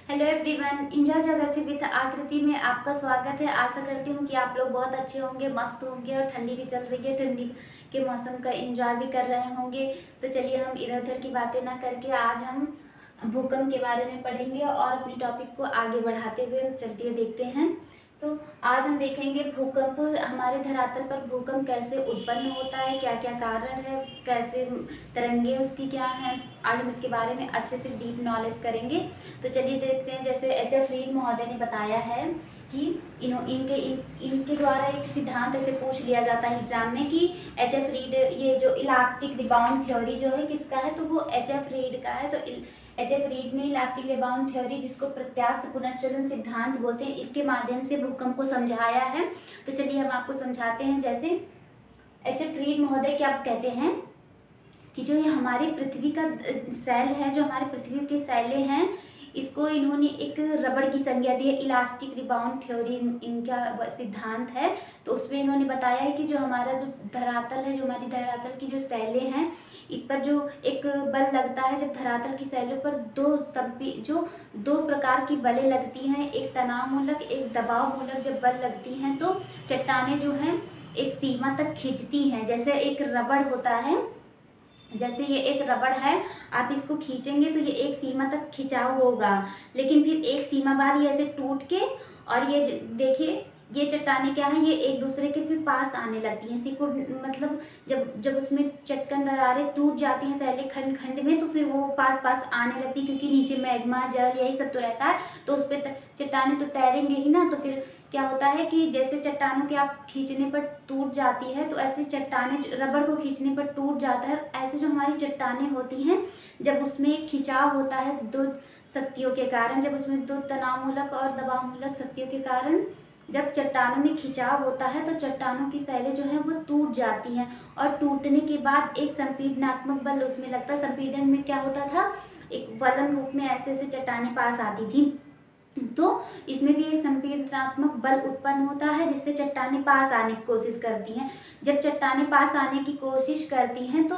Hello everyone, enjoy geography with आकृति में आपका स्वागत है। आशा करती हूँ कि आप लोग बहुत अच्छे होंगे, मस्त होंगे और ठंडी भी चल रही है, ठंडी के मौसम का एंजॉय भी कर रहे होंगे। तो चलिए हम इधर उधर की बातें ना करके आज हम भूकंप के बारे में पढ़ेंगे और अपनी टॉपिक को आगे बढ़ाते हुए चलते देखते हैं। तो आज हम देखेंगे भूकंप, हमारे धरातल पर भूकंप कैसे उत्पन्न होता है, क्या क्या कारण है, कैसे तरंगे उसकी क्या हैं। आज हम इसके बारे में अच्छे से डीप नॉलेज करेंगे। तो चलिए देखते हैं। जैसे H.F. रीड महोदय ने बताया है कि इनके द्वारा एक सिद्धांत ऐसे पूछ लिया जाता है एग्जाम में कि H.F. रीड, ये जो इलास्टिक रिबाउंड थ्योरी जो है किसका है, तो वो H.F. रीड का है। तो H.F. रीड ने इलास्टिक रिबाउंड थ्योरी, जिसको प्रत्यास्थ पुनर्चलन सिद्धांत बोलते हैं, इसके माध्यम से भूकंप को समझाया है। तो चलिए हम आपको समझाते हैं। जैसे H.F. रीड महोदय क्या कहते हैं कि जो ये हमारी पृथ्वी का सेल है, जो हमारे पृथ्वी के सेलें हैं, इसको इन्होंने एक रबड़ की संज्ञा दी है। इलास्टिक रिबाउंड थ्योरी इनका सिद्धांत है। तो उसमें इन्होंने बताया है कि जो हमारा जो धरातल है, जो हमारी धरातल की जो सेलें हैं, इस पर जो एक बल लगता है, जब धरातल की सेलों पर दो प्रकार की बलें लगती हैं, एक तनाव मूलक, एक दबाव मूलक जब बल लगती हैं, तो चट्टानें जो हैं एक सीमा तक खींचती हैं। जैसे एक रबड़ होता है, जैसे ये एक रबड़ है, आप इसको खींचेंगे तो ये एक सीमा तक खिंचाव होगा, लेकिन फिर एक सीमा बाद ये ऐसे टूट के, और ये देखिए ये चट्टानें क्या है, ये एक दूसरे के फिर पास आने लगती हैं। सिकुड़ मतलब जब उसमें चटकन दरारें टूट जाती हैं सैले खंड खंड में, तो फिर वो पास पास आने लगती है, क्योंकि नीचे मैग्मा जल यही सब तो रहता है। तो उस पर चट्टानें तो तैरेंगे ही ना। तो फिर क्या होता है कि जैसे चट्टानों के आप खींचने पर टूट जाती है, तो ऐसे चट्टानें रबड़ को खींचने पर टूट जाता है। ऐसे जो हमारी चट्टानें होती हैं, जब उसमें एक खिंचाव होता है दो शक्तियों के कारण, जब उसमें दो तनावमूलक और दबावमूलक शक्तियों के कारण जब चट्टानों में खिंचाव होता है, तो चट्टानों की सेलें जो हैं वो टूट जाती हैं, और टूटने के बाद एक संपीडनात्मक बल उसमें लगता है। संपीडन में क्या होता था, एक वलन रूप में ऐसे ऐसे चट्टानें पास आती थी। तो इसमें भी एक संपीडनात्मक बल उत्पन्न होता है, जिससे चट्टानें पास आने की कोशिश करती हैं। जब चट्टानें पास आने की कोशिश करती हैं, तो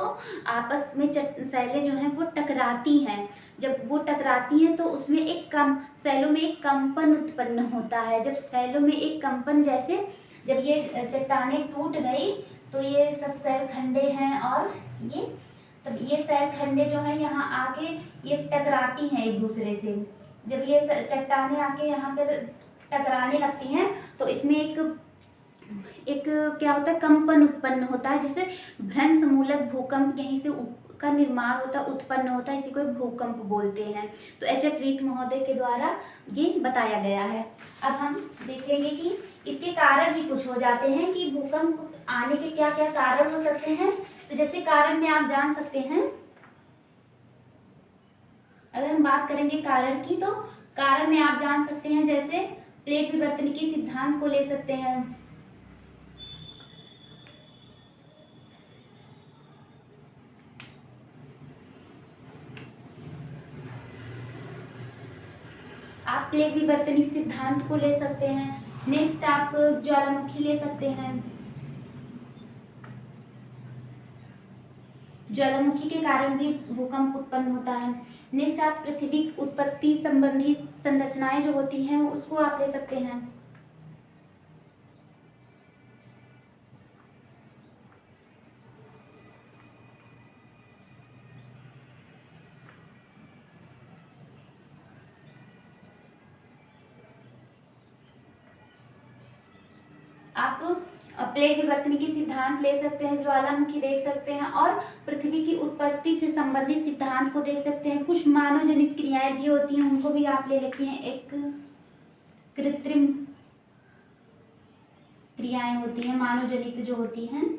आपस में सेलें जो हैं वो टकराती हैं। जब वो टकराती हैं, तो उसमें सेलों में एक कंपन उत्पन्न होता है। जब सेलों में एक कंपन, जैसे जब ये चट्टानें टूट गई, तो ये सब सेल खंडे हैं, और ये सेल खंडे जो है यहाँ आके ये टकराती हैं एक दूसरे से। जब ये चट्टानें आके यहाँ पर टकराने लगती हैं, तो इसमें एक क्या होता है, कंपन उत्पन्न होता है, जैसे भ्रंश मूलक भूकंप यहीं से का निर्माण होता है, उत्पन्न होता है। इसी को भूकंप बोलते हैं। तो H.F. रीड महोदय के द्वारा ये बताया गया है। अब हम देखेंगे कि इसके कारण भी कुछ हो जाते हैं कि भूकंप आने के क्या क्या कारण हो सकते हैं। तो जैसे कारण में आप जान सकते हैं, अगर हम बात करेंगे कारण की, तो कारण में आप जान सकते हैं जैसे प्लेट विवर्तनिकी सिद्धांत को ले सकते हैं। आप प्लेट विवर्तनिक सिद्धांत को ले सकते हैं। नेक्स्ट आप ज्वालामुखी ले सकते हैं। ज्वालामुखी के कारण भी भूकंप उत्पन्न होता है। नेक्स्ट आप पृथ्वी उत्पत्ति संबंधी संरचनाएं जो होती हैं उसको आप ले सकते हैं। आप प्लेट विवर्तनिकी सिद्धांत ले सकते हैं, ज्वालामुखी देख सकते हैं, और पृथ्वी की उत्पत्ति से संबंधित सिद्धांत को देख सकते हैं। कुछ मानव जनित क्रियाएं भी होती हैं, उनको भी आप ले लेते हैं। एक कृत्रिम क्रियाएं होती हैं, मानव जनित जो होती हैं,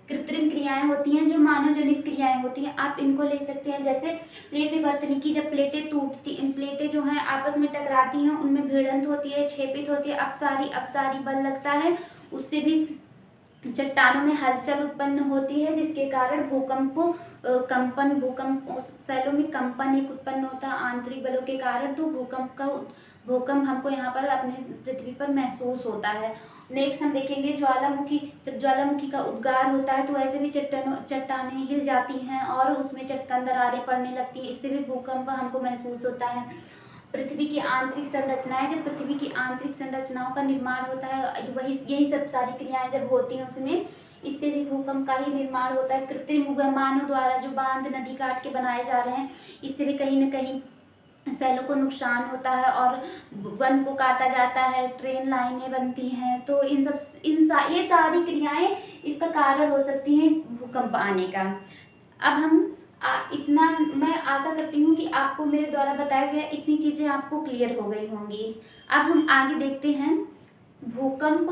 कृत्रिम क्रियाएं होती हैं, जो मानव जनित क्रियाएं होती हैं, आप इनको ले सकते हैं। जैसे प्लेट विवर्तनिकी, जब प्लेटें जो हैं आपस में टकराती हैं, उनमें भिड़ंत होती है, क्षेपित होती है, अपसारी बल लगता है, उससे भी चट्टानों में हलचल उत्पन्न होती है, जिसके कारण भूकंप सेलों में कंपन एक उत्पन्न होता है आंतरिक बलों के कारण। तो भूकंप हमको यहाँ पर अपने पृथ्वी पर महसूस होता है। नेक्स्ट हम देखेंगे ज्वालामुखी। जब ज्वालामुखी का उद्गार होता है तो ऐसे भी चट्टानें हिल जाती हैं और उसमें चटकन दरारें पड़ने लगती हैं, इससे भी भूकंप हमको महसूस होता है। पृथ्वी की आंतरिक संरचनाएं, जब पृथ्वी की आंतरिक संरचनाओं का निर्माण होता है, वही यही सब सारी क्रियाएं जब होती हैं उसमें, इससे भी भूकंप का ही निर्माण होता है। कृत्रिम मानव द्वारा जो बांध नदी काट के बनाए जा रहे हैं, इससे भी कहीं न कहीं सैलों को नुकसान होता है और वन को काटा जाता है, ट्रेन लाइनें बनती हैं, तो ये सारी क्रियाएं इसका कारण हो सकती हैं भूकंप आने का। अब हम इतना मैं आशा करती हूँ कि आपको मेरे द्वारा बताया गया इतनी चीज़ें आपको क्लियर हो गई होंगी। अब हम आगे देखते हैं भूकंप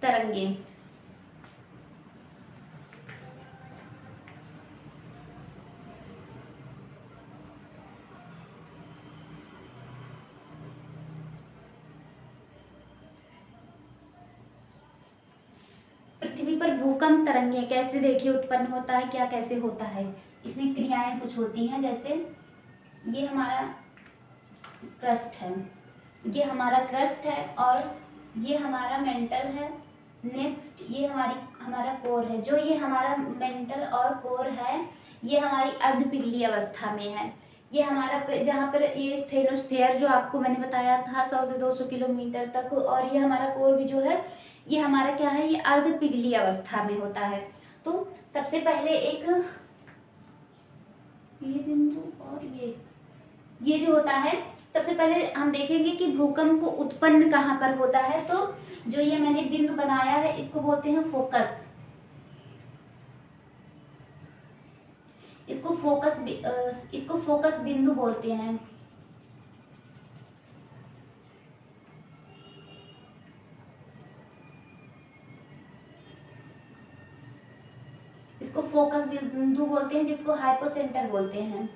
तरंगे। पृथ्वी पर भूकंप तरंगे कैसे देखिए उत्पन्न होता है, क्या कैसे होता है, इसमें क्रियाएं कुछ होती हैं। जैसे ये हमारा क्रस्ट है, ये हमारा क्रस्ट है और ये हमारा मेंटल है। नेक्स्ट ये हमारा कोर है। जो ये हमारा मेंटल और कोर है, ये हमारी अर्धपिघली अवस्था में है। ये हमारा जहाँ पर ये स्फेनोस्फेयर जो आपको मैंने बताया था 100 से 200 किलोमीटर तक, और ये हमारा कोर भी जो है ये हमारा क्या है, ये अर्धपिघली अवस्था में होता है। तो सबसे पहले एक ये बिंदु और ये जो होता है, सबसे पहले हम देखेंगे कि भूकंप उत्पन्न कहाँ पर होता है। तो जो ये मैंने बिंदु बनाया है इसको बोलते हैं फोकस। इसको फोकस बिंदु बोलते हैं। इसको फोकस बिंदु बोलते हैं, जिसको हाइपोसेंटर बोलते हैं।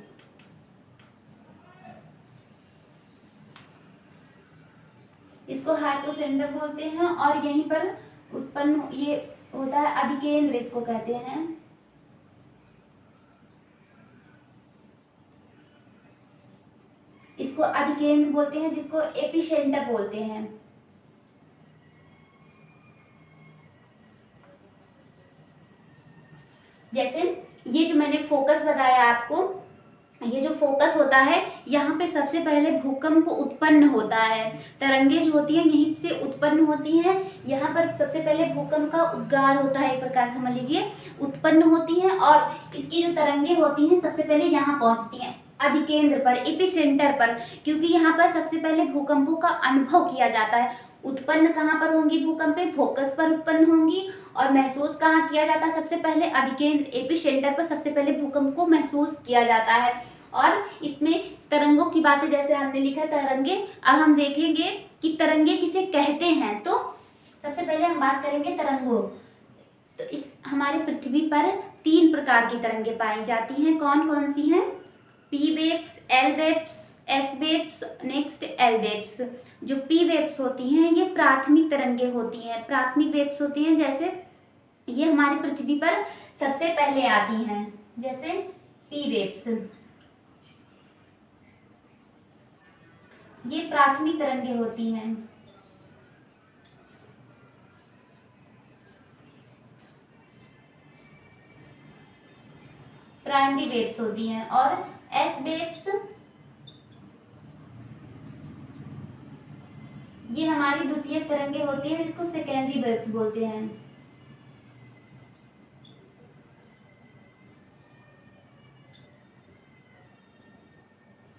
इसको हाइपोसेंटर बोलते हैं और यहीं पर उत्पन्न ये होता है अधिकेंद्र, इसको कहते हैं। इसको अधिकेंद्र बोलते हैं, जिसको एपिसेंटर बोलते हैं। जैसे ये जो मैंने फोकस बताया आपको, ये जो फोकस होता है यहाँ पे सबसे पहले भूकंप उत्पन्न होता है। तरंगे जो होती हैं यहीं से उत्पन्न होती हैं। यहाँ पर सबसे पहले भूकंप का उद्गार होता है, एक प्रकार समझ लीजिए, उत्पन्न होती हैं और इसकी जो तरंगे होती हैं सबसे पहले यहाँ पहुँचती हैं अधिकेंद्र पर, एपिसेंटर पर, क्योंकि यहाँ पर सबसे पहले भूकंपों का अनुभव किया जाता है। उत्पन्न कहाँ पर होंगी भूकंप, फोकस पर उत्पन्न होंगी, और महसूस कहाँ किया जाता है, सबसे पहले अधिकेंद्र एपिसेंटर पर सबसे पहले भूकंप को महसूस किया जाता है। और इसमें तरंगों की बातें जैसे हमने लिखा तरंगे, अब हम देखेंगे कि तरंगे किसे कहते हैं। तो सबसे पहले हम बात करेंगे तरंगों। तो हमारे पृथ्वी पर 3 प्रकार की तरंगे पाई जाती हैं। कौन कौन सी हैं? P waves, L waves, S waves, next L waves. जो पी वेव्स होती हैं ये प्राथमिक तरंगे होती हैं। प्राथमिक वेव्स होती हैं, जैसे ये हमारी पृथ्वी पर सबसे पहले आती हैं, जैसे पी वेव्स, ये प्राथमिक तरंगे होती हैं। प्राइमरी वेव्स होती हैं। और एस वेव्स ये हमारी द्वितीय तरंगे होती है, जिसको सेकेंडरी वेव्स बोलते हैं।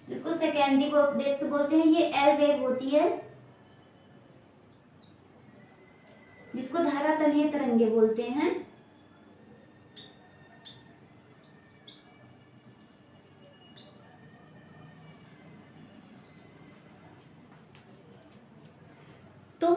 जिसको सेकेंडरी वेव्स बोलते हैं। ये एल वेव होती है, जिसको धरातलीय तरंगे बोलते हैं। तो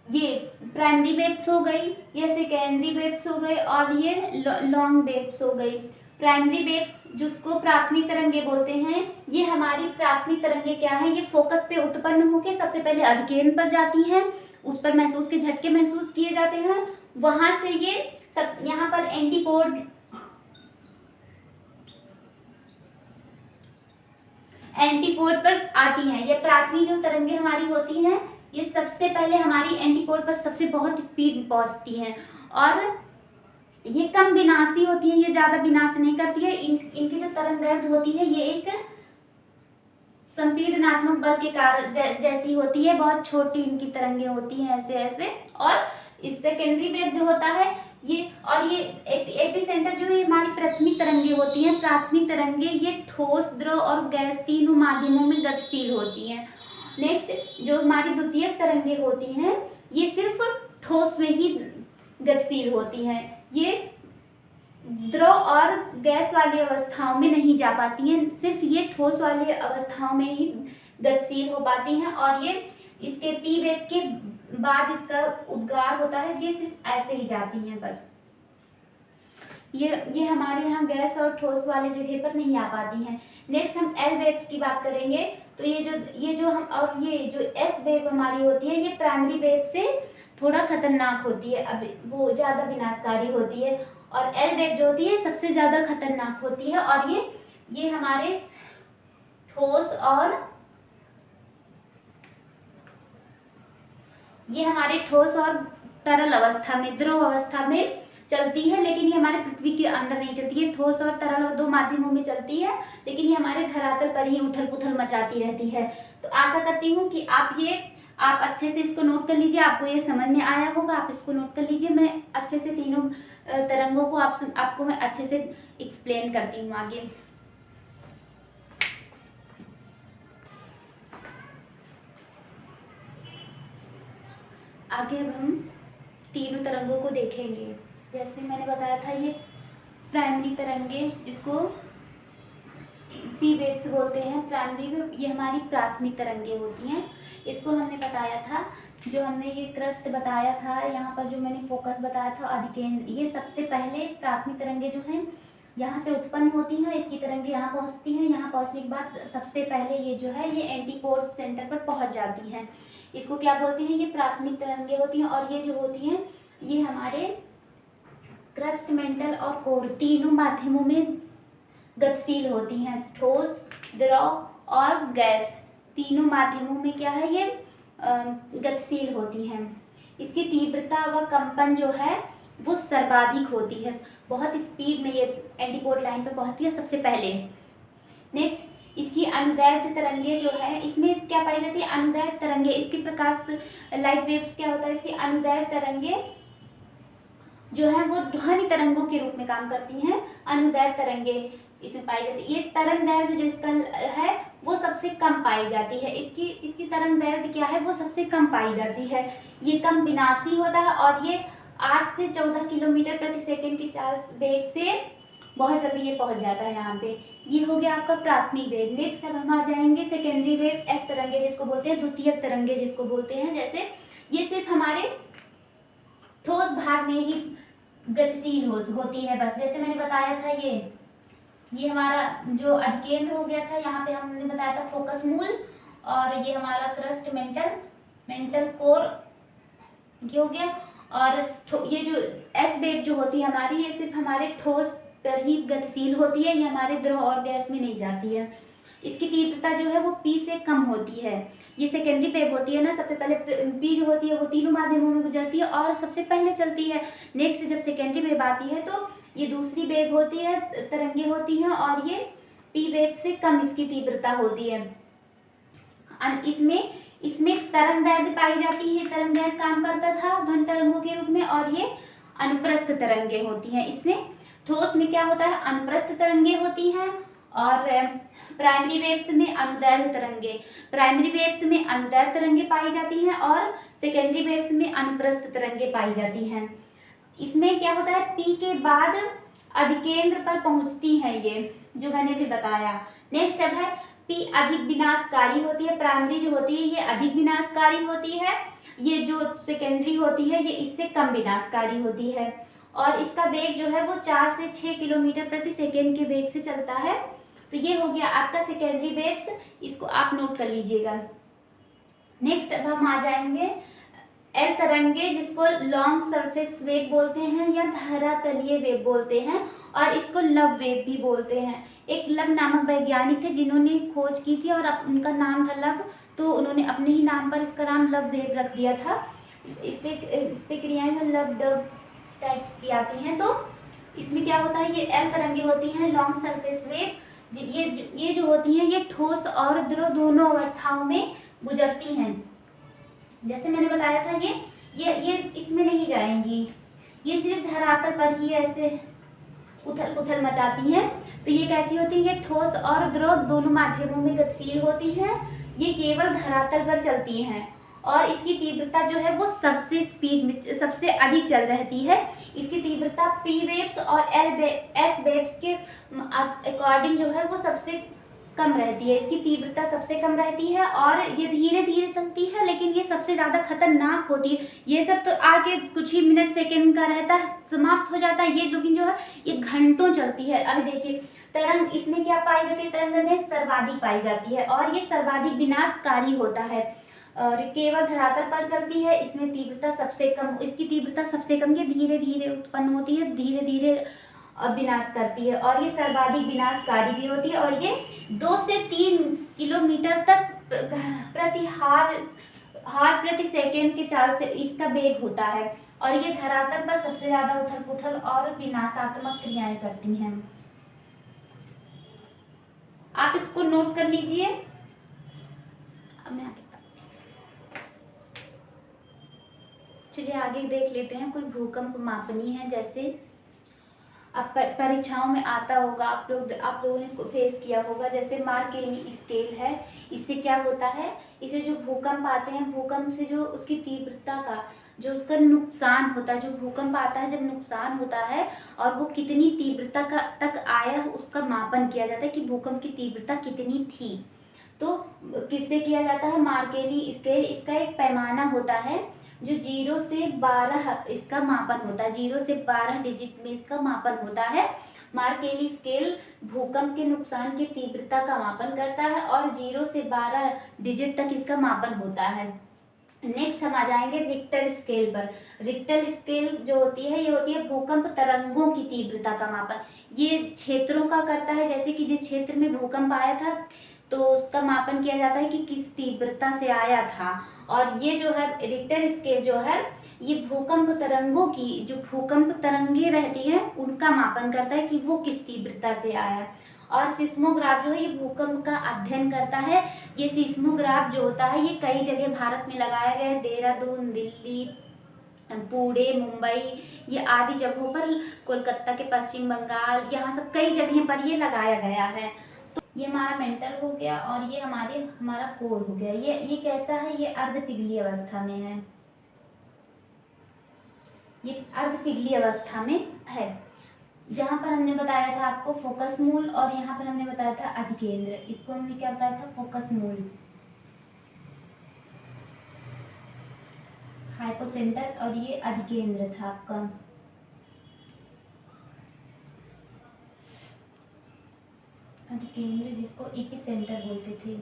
ये प्राइमरी वेव्स हो गई, ये सेकेंडरी वेव्स हो गई, और ये लॉन्ग वेव्स हो गई। प्राइमरी वेव्स जिसको प्राथमिक तरंगे बोलते हैं, ये हमारी प्राथमिक तरंगे क्या है, ये फोकस पे उत्पन्न होकर सबसे पहले अधिकेंद्र पर जाती हैं, उस पर महसूस के झटके महसूस किए जाते हैं। वहां से ये सब यहाँ पर एंटीपोड पर आती हैं। ये प्राथमिक जो तरंगे हमारी होती हैं ये सबसे पहले हमारी एंटीपोड पर सबसे बहुत स्पीड पहुंचती हैं और ये कम विनाशी होती है, ये ज्यादा विनाश नहीं करती है। इनकी जो तरंग होती है ये एक संपीड़नात्मक बल के कारण जैसी होती है, बहुत छोटी इनकी तरंगे होती हैं ऐसे ऐसे। और इस सेकेंडरी वेव जो होता है ये, और ये एपिसेंटर जो ये हमारी प्राथमिक तरंगे होती हैं, प्राथमिक तरंगे ये ठोस, द्रव और गैस तीनों माध्यमों में गतिशील होती हैं। नेक्स्ट जो हमारी द्वितीयक तरंगे होती हैं ये सिर्फ ठोस में ही गतिशील होती हैं, ये द्रव और गैस वाली अवस्थाओं में नहीं जा पाती हैं, सिर्फ ये ठोस वाली अवस्थाओं में ही गतिशील हो पाती हैं। और ये इसके पी वेव के बाद इसका उद्गार होता है, ये सिर्फ ऐसे ही जाती हैं बस। ये हमारे यहाँ गैस और ठोस वाले जगह पर नहीं आ पाती हैं। नेक्स्ट हम एल वेव्स की बात करेंगे। तो ये जो हम और ये जो एस वेव हमारी होती है ये प्राइमरी वेव से थोड़ा खतरनाक होती है, अब वो ज़्यादा विनाशकारी होती है। और एल वेव जो होती है सबसे ज़्यादा खतरनाक होती है और ये हमारे ठोस और तरल अवस्था में, द्रव अवस्था में चलती है, लेकिन ये हमारे पृथ्वी के अंदर नहीं चलती है। ठोस और तरल और दो माध्यमों में चलती है, लेकिन ये हमारे धरातल पर ही उथल पुथल मचाती रहती है। तो आशा करती हूँ कि आप अच्छे से इसको नोट कर लीजिए, आपको ये समझ में आया होगा। आप इसको नोट कर लीजिए, मैं अच्छे से तीनों तरंगों को आपको मैं अच्छे से एक्सप्लेन करती हूँ आगे। अब हम तीनों तरंगों को देखेंगे। जैसे मैंने बताया था ये प्राइमरी तरंगे, जिसको पी वेव्स बोलते हैं, प्राइमरी वेव ये हमारी प्राथमिक तरंगे होती हैं। इसको हमने बताया था, जो हमने ये क्रस्ट बताया था, यहाँ पर जो मैंने फोकस बताया था अधिकेंद्र, ये सबसे पहले प्राथमिक तरंगे जो हैं यहाँ से उत्पन्न होती हैं, इसकी तरंगे यहाँ पहुँचती हैं, यहाँ पहुँचने के बाद सबसे पहले ये जो है ये एंटीपोड सेंटर पर पहुँच जाती हैं। इसको क्या बोलते हैं, ये प्राथमिक तरंगे होती हैं। और ये जो होती हैं ये हमारे क्रस्ट, मेंटल और कोर तीनों माध्यमों में गतिशील होती हैं। ठोस, द्रव और गैस तीनों माध्यमों में क्या है ये गतिशील होती हैं। इसकी तीव्रता व कंपन जो है वो सर्वाधिक होती है, बहुत स्पीड में ये एंटीपोड लाइन पर पहुंचती है सबसे पहले। नेक्स्ट इसकी अनुदैर्ध्य तरंगे जो है, इसमें क्या पाई जाती है, अनुदैर्ध्य तरंगे। इसके प्रकाश लाइट वेव्स क्या होता है, इसकी अनुदैर्ध्य तरंगे जो है वो ध्वनि तरंगों के रूप में काम करती हैं। अनुदैर्ध्य तरंगे इसमें पाई जाती है। ये तरंग दैर्ध्य जो इसका है वो सबसे कम पाई जाती है, इसकी तरंग दैर्ध्य क्या है वो सबसे कम पाई जाती है। ये कम विनाशी होता है और ये 8 से 14 किलोमीटर प्रति सेकंड की चाल वेग से बहुत जल्दी ये पहुंच जाता है यहाँ पे। ये हो गया आपका प्राथमिक वेव। नेक्स्ट अब हम आ जाएंगे सेकेंडरी वेव, एस तरंगे जिसको बोलते हैं, द्वितीयक तरंगे जिसको बोलते हैं। जैसे ये सिर्फ हमारे ठोस भाग में ही गतिशील होती है बस। जैसे मैंने बताया था ये हमारा जो अधिकेंद्र हो गया था, यहाँ पे हमने बताया था फोकस मूल, और ये हमारा क्रस्ट, मेंटल कोर ये हो गया। और ये जो एस वेव जो होती है हमारी, ये सिर्फ हमारे ठोस पर ही गतिशील होती है, ये हमारे द्रव और गैस में नहीं जाती है। इसकी तीव्रता जो है वो पी से कम होती है। ये सेकेंडरी वेव होती है ना, सबसे पहले पी जो होती है वो तीनों माध्यमों में गुजरती है और सबसे पहले चलती है। नेक्स्ट जब सेकेंडरी वेव आती है तो ये दूसरी वेव होती है, तरंगे होती हैं, और ये पी वेव से कम इसकी तीव्रता होती है। इसमें तरंग दैर्ध्य पाई जाती है, तरंग दैर्ध्य काम करता था ध्वनि तरंगों के रूप में, और ये अनुप्रस्थ तरंगे होती हैं। इसमें ठोस में क्या होता है, अनुप्रस्थ तरंगे होती हैं, और प्राइमरी वेव्स में अनुदैर्ध्य तरंगे, प्राइमरी वेव्स में अनुदैर्ध्य तरंगे पाई जाती हैं और सेकेंडरी वेव्स में अनुप्रस्थ तरंगे पाई जाती हैं। इसमें क्या होता है, पी के बाद अधिकेंद्र पर पहुंचती हैं, ये जो मैंने भी बताया। नेक्स्ट अब है पी अधिक विनाशकारी होती है। प्राइमरी जो होती है ये अधिक विनाशकारी होती है, ये जो सेकेंडरी होती है ये इससे कम विनाशकारी होती है, और इसका वेग जो है वो 4 से 6 किलोमीटर प्रति सेकेंड के वेग से चलता है। तो ये हो गया आपका सेकेंडरी वेव्स, इसको आप नोट कर लीजिएगा। नेक्स्ट अब हम आ जाएंगे एल तरंगे जिसको लॉन्ग सरफेस वेव बोलते हैं या धरातलीय वेव बोलते हैं, और इसको लव वेव भी बोलते हैं। एक लव नामक वैज्ञानिक थे जिन्होंने खोज की थी और उनका नाम था लव, तो उन्होंने अपने ही नाम पर इसका नाम लव वेव रख दिया था। इस पे क्रियाएं जो लव डब टाइप्स की आती हैं। तो इसमें क्या होता है, ये एल तरंगे होती हैं लॉन्ग सरफेस वेव। ये जो होती हैं ये ठोस और द्रव दोनों अवस्थाओं में गुजरती हैं। जैसे मैंने बताया था ये इसमें नहीं जाएंगी, ये सिर्फ धरातल पर ही ऐसे उथल पुथल मचाती हैं। तो ये कैसी होती है, ये ठोस और द्रव दोनों माध्यमों में गतिशील होती हैं। ये केवल धरातल पर चलती हैं और इसकी तीव्रता जो है वो सबसे स्पीड में सबसे अधिक चल रहती है। इसकी तीव्रता पी वेव्स और एस वेव्स के अकॉर्डिंग जो है वो सबसे कम रहती है। इसकी तीव्रता सबसे कम रहती है और ये धीरे धीरे चलती है, लेकिन ये सबसे ज़्यादा खतरनाक होती है। ये सब तो आके कुछ ही मिनट सेकेंड का रहता है, समाप्त हो जाता है, ये लेकिन जो है ये घंटों चलती है। अभी देखिए तरंग इसमें क्या पाई जाती है, तरंग में सर्वाधिक पाई जाती है और ये सर्वाधिक विनाशकारी होता है और केवल धरातल पर चलती है। इसमें तीव्रता सबसे कम, इसकी तीव्रता सबसे कम, ये धीरे धीरे उत्पन्न होती है, धीरे धीरे विनाश करती है और ये सर्वाधिक विनाशकारी भी होती है। और ये 2 से 3 किलोमीटर तक प्रति हार्ट प्रति सेकेंड के चाल से इसका वेग होता है और ये धरातल पर सबसे ज्यादा उथल पुथल और विनाशात्मक क्रियाएं करती हैं। आप इसको नोट कर लीजिए। अब मैं चलिए आगे देख लेते हैं। कुछ भूकंप मापनी है, जैसे अब परीक्षाओं में आता होगा, आप लोगों ने इसको फेस किया होगा। जैसे मार्केली स्केल है, इससे क्या होता है, इसे जो भूकंप आते हैं, भूकंप से जो उसकी तीव्रता का जो उसका नुकसान होता है, जो भूकंप आता है जब नुकसान होता है और वो कितनी तीव्रता का तक आया उसका मापन किया जाता है कि भूकंप की तीव्रता कितनी थी। तो किससे किया जाता है, मार्केली स्केल। इसका एक पैमाना होता है जो 0 से 12 इसका मापन होता है, 0 से 12 डिजिट में इसका मापन होता है। मार्केली स्केल भूकंप के नुकसान की तीव्रता का मापन करता है और 0 से 12 डिजिट तक इसका मापन होता है। नेक्स्ट हम आ जाएंगे रिक्टर स्केल पर। रिक्टर स्केल जो होती है, ये होती है भूकंप तरंगों की तीव्रता का मापन। ये क्षेत्रों का करता है, जैसे कि जिस क्षेत्र में भूकंप आया था तो उसका मापन किया जाता है कि किस तीव्रता से आया था। और ये जो है रिक्टर स्केल जो है, ये भूकंप तरंगों की, जो भूकंप तरंगे रहती हैं उनका मापन करता है कि वो किस तीव्रता से आया। और सिस्मोग्राफ जो है ये भूकंप का अध्ययन करता है। ये सिस्मोग्राफ जो होता है ये कई जगह भारत में लगाया गया है, देहरादून, दिल्ली, पुणे, मुंबई, ये आदि जगहों पर, कोलकाता के पश्चिम बंगाल, यहाँ सब कई जगह पर ये लगाया गया है। तो ये हमारा मेंटल हो गया और ये हमारा कोर हो गया। ये कैसा है, ये अर्ध पिघली अवस्था में है, ये अर्ध पिघली अवस्था में है। जहाँ पर हमने बताया था आपको फोकस मूल और यहाँ पर हमने बताया था अधिकेंद्र। इसको हमने क्या बताया था, फोकस मूल, हाइपोसेंटर, और ये अधिकेंद्र था आपका। अधिकेंद्र जिसको एपिसेंटर बोलते थे।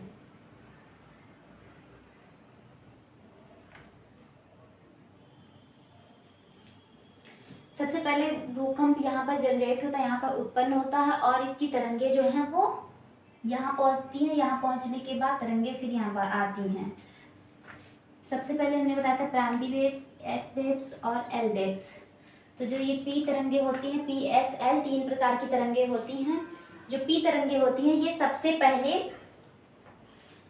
सबसे पहले भूकंप यहाँ पर जनरेट होता है, यहाँ पर उत्पन्न होता है और इसकी तरंगे जो हैं वो यहाँ पहुँचती हैं। यहाँ पहुँचने के बाद तरंगे फिर यहाँ पर आती हैं। सबसे पहले हमने बताया था प्राइमरी वेव्स, एस वेव्स और एल वेव्स। तो जो ये पी तरंगे होती हैं, पी एस एल, 3 प्रकार की तरंगे होती हैं। जो पी तरंगे होती हैं ये सबसे पहले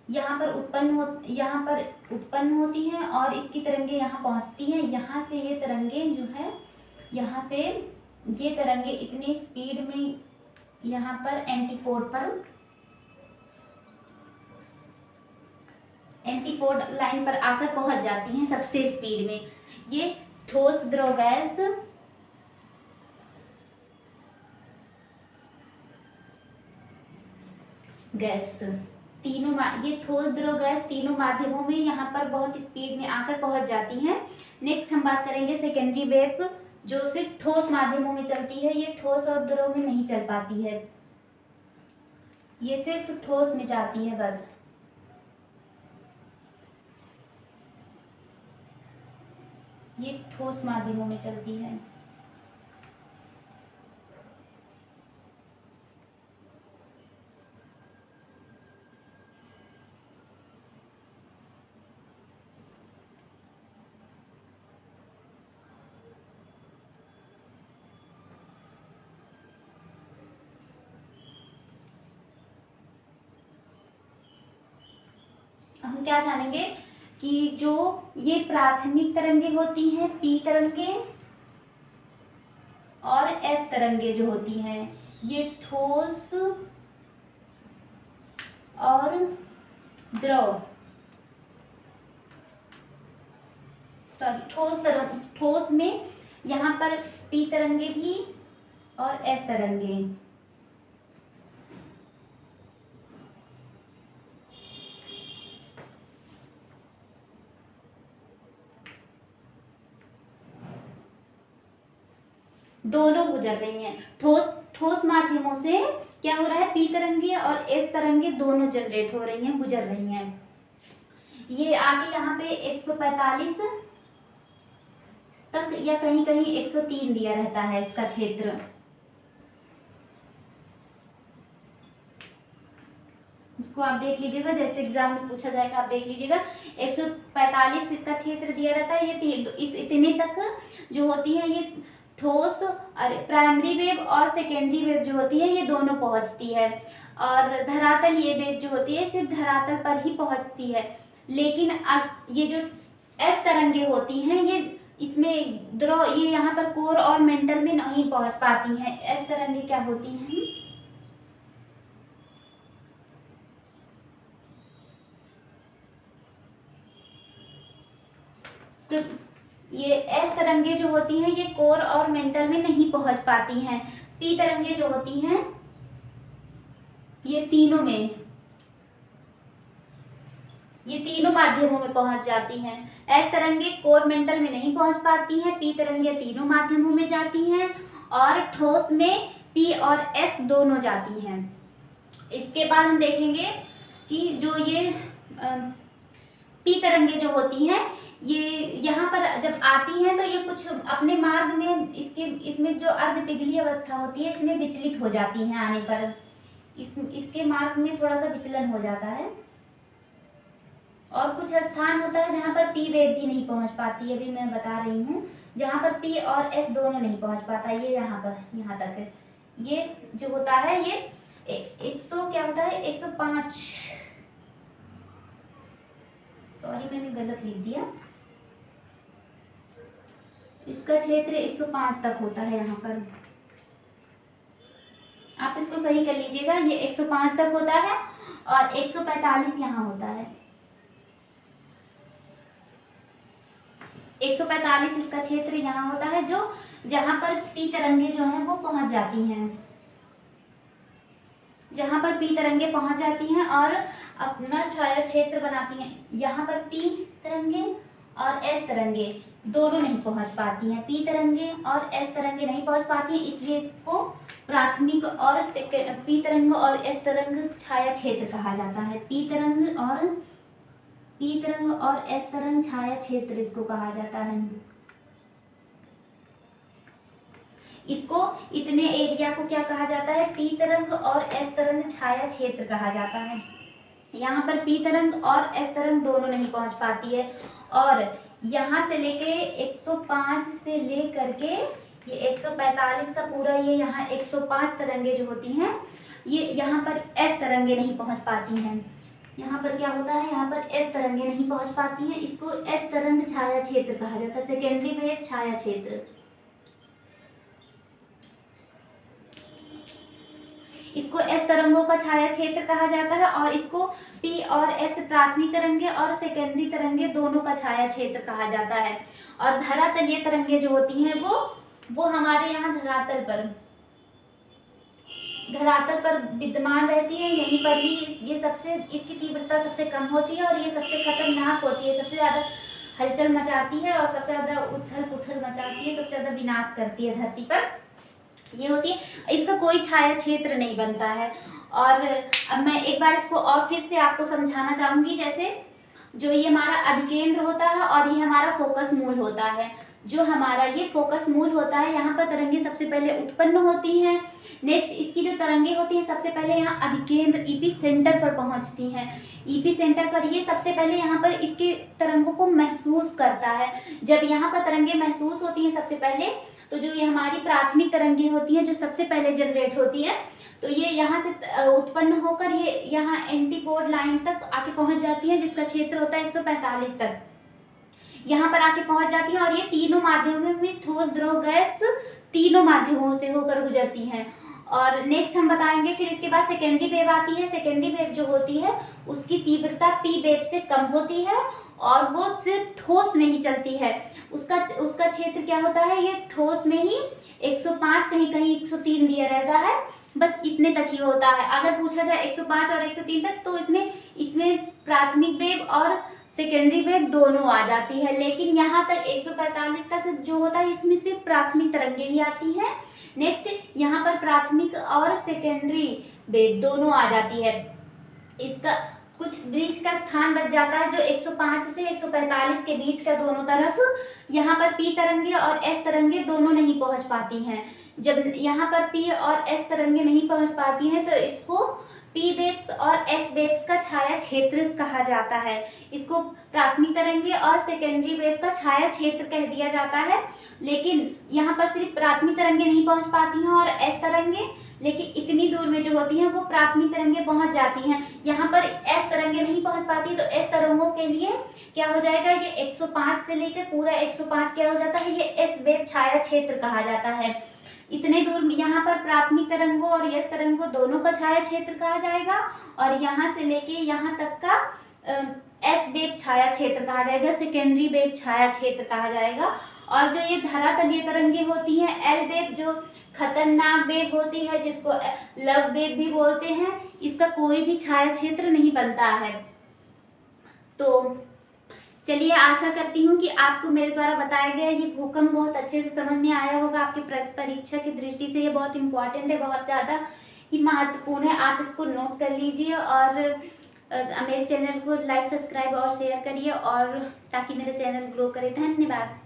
यहाँ पर उत्पन्न होती हैं और इसकी तरंगे यहाँ पहुँचती हैं। यहाँ से ये तरंगे जो है, यहाँ से ये तरंगे इतनी स्पीड में यहाँ पर एंटीपोड लाइन पर आकर पहुंच जाती हैं सबसे स्पीड में। ये ठोस, द्रव, गैस तीनों, ये ठोस, द्रव, गैस तीनों माध्यमों में यहाँ पर बहुत स्पीड में आकर पहुंच जाती हैं। नेक्स्ट हम बात करेंगे सेकेंडरी वेव, जो सिर्फ ठोस माध्यमों में चलती है। ये ठोस और द्रव में नहीं चल पाती है, ये सिर्फ ठोस में जाती है बस। ये ठोस माध्यमों में चलती है। हम क्या जानेंगे कि जो ये प्राथमिक तरंगे होती हैं, पी तरंगे और एस तरंगे जो होती हैं, ये ठोस और द्रव, ठोस में यहाँ पर पी तरंगे भी और एस तरंगे, दोनों गुजर रही हैं। ठोस माध्यमों से क्या हो रहा है, पी तरंगे और एस तरंगे दोनों जनरेट हो रही हैं, गुजर रही हैं। ये आगे यहाँ पे 145 तक या कहीं कहीं 103 दिया रहता है इसका क्षेत्र। इसको आप देख लीजिएगा, जैसे एग्जाम में पूछा जाएगा आप देख लीजिएगा। 145 इसका क्षेत्र दिया रहता है। ये इस इतने तक जो होती है ये ठोस, और प्राइमरी वेव और सेकेंडरी वेव जो होती है ये दोनों पहुंचती है, और धरातल ये वेव जो होती है सिर्फ धरातल पर ही पहुंचती है। लेकिन अब ये जो एस तरंगे होती हैं ये इसमें द्रव, ये यहाँ पर कोर और मेंटल में नहीं पहुंच पाती हैं। एस तरंगे क्या होती हैं, तो ये एस तरंगे जो होती हैं ये कोर और मेंटल में नहीं पहुंच पाती हैं। पी तरंगे जो होती हैं ये तीनों माध्यमों में पहुंच जाती हैं। एस तरंगे कोर मेंटल में नहीं पहुंच पाती हैं, पी तरंगे तीनों माध्यमों में जाती हैं, और ठोस में पी और एस दोनों जाती हैं। इसके बाद हम देखेंगे कि जो ये पी तरंगे जो होती हैं ये यहाँ पर जब आती हैं तो ये कुछ अपने मार्ग में इसमें जो अर्धपिघली अवस्था होती है इसमें विचलित हो जाती हैं। आने पर इसके मार्ग में थोड़ा सा विचलन हो जाता है, और कुछ स्थान होता है जहाँ पर पी वेव भी नहीं पहुँच पाती है। अभी मैं बता रही हूँ जहाँ पर पी और एस दोनों नहीं पहुँच पाता। ये यहाँ तक है। ये जो होता है ये 100 क्या होता है 105, सॉरी मैंने गलत लिख दिया, इसका क्षेत्र 105 तक होता है। यहाँ पर आप इसको सही कर लीजिएगा, ये 105 तक होता है और 145 यहाँ होता है। 145 इसका क्षेत्र यहाँ होता है, जो जहाँ पर पी तरंगे जो हैं वो पहुँच जाती हैं, जहाँ पर पी तरंगे पहुँच जाती हैं और अपना छाया क्षेत्र बनाती हैं। यहाँ पर पी तरंगे और एस तरंगे दोनों नहीं पहुँच पाती हैं। पी तरंगे और एस तरंगे नहीं पहुँच पाती हैं, इसलिए इसको प्राथमिक और पी तरंग और एस तरंग छाया क्षेत्र कहा जाता है। पी तरंग और एस तरंग छाया क्षेत्र इसको कहा जाता है। इसको इतने एरिया को क्या कहा जाता है, पी तरंग और एस तरंग छाया क्षेत्र कहा जाता है। यहाँ पर पी तरंग और एस तरंग दोनों नहीं पहुँच पाती है, और यहाँ से लेके 105 से ले करके ये 145 का पूरा ये यहाँ 105 तरंगे जो होती हैं ये यहाँ पर एस तरंगे नहीं पहुँच पाती हैं। यहाँ पर क्या होता है, यहाँ पर एस तरंगे नहीं पहुँच पाती हैं, इसको एस तरंग छाया क्षेत्र कहा जाता है, सेकेंडरी वेव छाया क्षेत्र। इसको एस तरंगों का छाया क्षेत्र कहा जाता है, और इसको पी और एस प्राथमिक तरंगे और सेकेंडरी तरंगे दोनों का छाया क्षेत्र कहा जाता है। और धरातलीय तरंगे जो होती हैं वो हमारे यहाँ धरातल पर विद्यमान रहती है। यहीं पर ही इसकी तीव्रता सबसे कम होती है, और ये सबसे खतरनाक होती है, सबसे ज़्यादा हलचल मचाती है और सबसे ज़्यादा उथल पुथल मचाती है, सबसे ज़्यादा विनाश करती है धरती पर। ये होती है, इसका कोई छाया क्षेत्र नहीं बनता है। और अब मैं एक बार इसको और फिर से आपको समझाना चाहूँगी। जैसे जो ये हमारा अधिकेंद्र होता है और ये हमारा फोकस मूल होता है, जो हमारा ये फोकस मूल होता है, यहाँ पर तरंगे सबसे पहले उत्पन्न होती हैं। नेक्स्ट इसकी जो तरंगे होती हैं सबसे पहले यहाँ अधिकेंद्र ईपी सेंटर पर पहुँचती हैं। ईपी सेंटर पर ये सबसे पहले यहाँ पर इसके तरंगों को महसूस करता है। जब यहाँ पर तरंगे महसूस होती हैं सबसे पहले, तो जो ये हमारी प्राथमिक तरंगे होती हैं जो सबसे पहले जनरेट होती है, तो ये यहाँ से उत्पन्न होकर ये यहाँ एंटीपोड लाइन तक आके पहुँच जाती है, जिसका क्षेत्र होता है 145 तक। यहाँ पर आके पहुँच जाती है और ये तीनों माध्यमों में ठोस, द्रव, गैस तीनों माध्यमों से होकर गुजरती हैं। और नेक्स्ट हम बताएंगे फिर इसके बाद सेकेंडरी वेव आती है। सेकेंडरी वेव जो होती है उसकी तीव्रता पी वेव से कम होती है और वो सिर्फ ठोस में ही चलती है। उसका क्षेत्र क्या होता है, ये ठोस में ही 105, कहीं कहीं 103 दिया रहता है, बस इतने तक ही होता है। अगर पूछा जाए 105 और 103 तक, तो इसमें प्राथमिक वेव और सेकेंडरी वेव दोनों आ जाती है, लेकिन यहाँ तक 145 तक जो होता है इसमें सिर्फ प्राथमिक तरंगे ही आती हैं। नेक्स्ट यहाँ पर प्राथमिक और सेकेंडरी वेव दोनों आ जाती है। इसका कुछ बीच का स्थान बच जाता है जो 105 से 145 के बीच का, दोनों तरफ यहाँ पर पी तरंगे और एस तरंगे दोनों नहीं पहुँच पाती हैं। जब यहाँ पर पी और एस तरंगे नहीं पहुँच पाती हैं तो इसको पी वेव्स और एस वेव्स का छाया क्षेत्र कहा जाता है। इसको प्राथमिक तरंगे और सेकेंडरी वेव का छाया क्षेत्र कह दिया जाता है। लेकिन यहाँ पर सिर्फ प्राथमिक तरंगे नहीं पहुँच पाती हैं और एस तरंगे, लेकिन इतनी दूर में जो होती हैं वो प्राथमिक तरंगे पहुँच जाती हैं। यहाँ पर एस तरंगे नहीं पहुँच पाती, तो एस तरंगों के लिए क्या हो जाएगा, ये 105 से लेकर पूरा 105 क्या हो जाता है, ये एस वेव छाया क्षेत्र कहा जाता है। इतने दूर यहाँ पर प्राथमिक तरंगों और यस तरंगों दोनों का छाया क्षेत्र कहा जाएगा, और यहाँ से लेके यहाँ तक का एस वेव छाया क्षेत्र कहा जाएगा, सेकेंडरी वेव छाया क्षेत्र कहा जाएगा। और जो ये धरातलीय तरंगे होती हैं, एल वेव जो खतरनाक वेव होती है, जिसको लव वेव भी बोलते हैं, इसका कोई भी छाया क्षेत्र नहीं बनता है। तो चलिए, आशा करती हूँ कि आपको मेरे द्वारा बताया गया ये भूकंप बहुत अच्छे से समझ में आया होगा। आपकी परीक्षा की दृष्टि से ये बहुत इंपॉर्टेंट है, बहुत ज़्यादा ही महत्वपूर्ण है। आप इसको नोट कर लीजिए और मेरे चैनल को लाइक, सब्सक्राइब और शेयर करिए, और ताकि मेरा चैनल ग्रो करे। धन्यवाद।